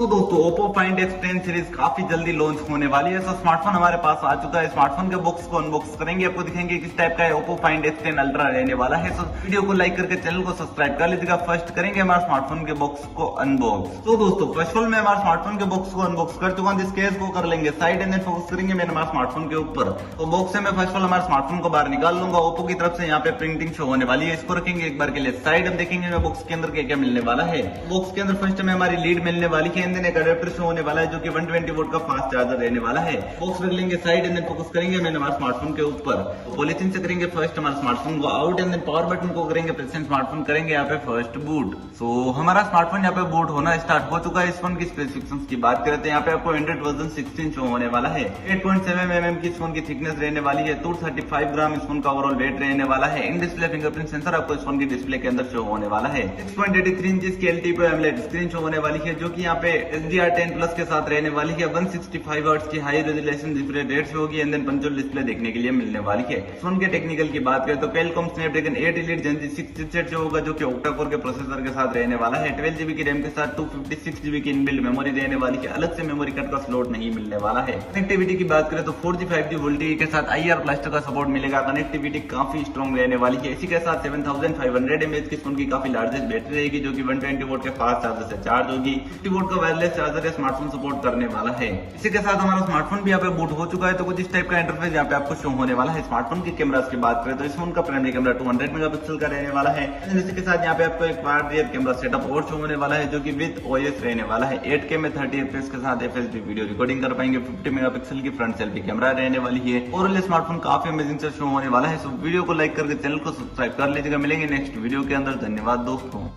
तो दोस्तों Oppo Find X10 series काफी जल्दी लॉन्च होने वाली है। तो स्मार्टफोन हमारे पास आ चुका है। स्मार्टफोन के बॉक्स को अनबॉक्स करेंगे, आपको दिखेंगे किस टाइप का है। Oppo Find X10 अल्ट्रा रहने वाला है। तो वीडियो को लाइक करके चैनल को सब्सक्राइब कर लीजिएगा। फर्स्ट करेंगे हमारे स्मार्टफोन के बॉक्स को अनबॉक्स। तो दोस्तों फर्स्ट ऑफ ऑल मैं हमारे स्मार्टफोन के बॉक्स को अनबॉक्स कर चुका हूँ। इस केस को कर लेंगे साइड एंड फोकस करेंगे मैंने हमारे स्मार्टफोन के ऊपर। तो बॉक्स से मैं फर्स्ट ऑफ ऑल हमारे स्मार्टफोन को बाहर निकाल लूंगा। ओप्पो की तरफ से यहाँ पे प्रिंटिंग शो होने वाली है, इसको रखेंगे एक बार के लिए साइड। हम देखेंगे बॉक्स के अंदर क्या क्या मिलने वाला है। बॉक्स के अंदर फर्स्ट में हमारी लीड मिलने वाली है, एक अडेप्टर शो होने वाला है जो कि 120 वोल्ट का फास्ट चार्जर रहने वाला है। बॉक्स रख लेंगे साइड एंड फोकस करेंगे मैंने हमारे स्मार्टफोन के ऊपर। तो पॉलिथीन से करेंगे फर्स्ट हमारे स्मार्टफोन को out and then power button को करेंगे प्रेस एंड स्मार्टफोन करेंगे यहाँ पे फर्स्ट बूट। सो हमारा स्मार्टफोन यहाँ पे बूट होना स्टार्ट हो चुका है। इस फोन की स्पेसिफिकेशंस की बात करें तो यहाँ पे आपको एंड्रॉइड वर्जन 16 शो होने वाला है। 8.7 mm की इस फोन की थिकनेस रहने वाली है। 235 ग्राम इस फोन का ओवरऑल वेट रहने वाला है। इन डिस्प्ले फिंगरप्रिंट सेंसर आपको इस फोन की डिस्प्ले के अंदर शो होने वाला है। 6.83 इंच की LTPO AMOLED स्क्रीन शो होने वाली है जो कि यहाँ पे HDR10 प्लस के साथ रहने वाली है। 165 हर्ट्ज की हाई रेजोल्यूशन रिफ्रेश रेट होगी एंड देन पंचुअल डिस्प्ले देखने के लिए मिलने वाली है। फोन के टेक्निकल की बात करें तो Qualcomm Snapdragon 8 Elite Gen 6 chipset जो होगा जो कि ऑक्टा कोर के प्रोसेसर के साथ रहने वाला है। 12 GB की रैम के साथ 256 GB की इनबिल्ट मेमोरी रहने वाली है। अलग से मेमोरी कार्ड का स्लॉट नहीं मिलने वाला है। कनेक्टिविटी की बात करें तो 4G 5G वोल्टेज के साथ IR प्लास्टर का सपोर्ट मिलेगा। कनेक्टिविटी काफी स्ट्रॉन्ग रहने वाली है। इसी के साथ 7500 mAh की फोन की काफी लार्जेस्ट बैटरी रहेगी जो कि 120 वोल्ट के फास्ट चार्जर से चार्ज होगी। 50 वोल्ट का वायरलेस चार्जर है, स्मार्टफोन सपोर्ट करने वाला है। इसी के साथ हमारा स्मार्टफोन भी यहाँ पे बूट हो चुका है। तो कुछ इस टाइप का इंटरफेस यहाँ पे आपको शो होने वाला है। स्मार्टफोन की कैमरास की बात करें तो इस फोन का प्राइमरी कैमरा 200 मेगापिक्सल का रहने वाला है। इसी के साथ यहाँ पे आपको एक क्वाड रियर कैमरा सेटअप और शो होने वाला है जो कि विद OS रहने वाला है। 8K में 30 FPS के साथ FHD वीडियो रिकॉर्डिंग कर पाएंगे। 50 मेगापिक्सल की फ्रंट सेल्फी कैमरा रहने वाली है। और स्मार्टफोन काफी अमेजिंग से शो होने वाला है। सो वीडियो को लाइक करके चैनल को सब्सक्राइब कर लीजिएगा। मिलेंगे नेक्स्ट वीडियो के अंदर। धन्यवाद दोस्तों।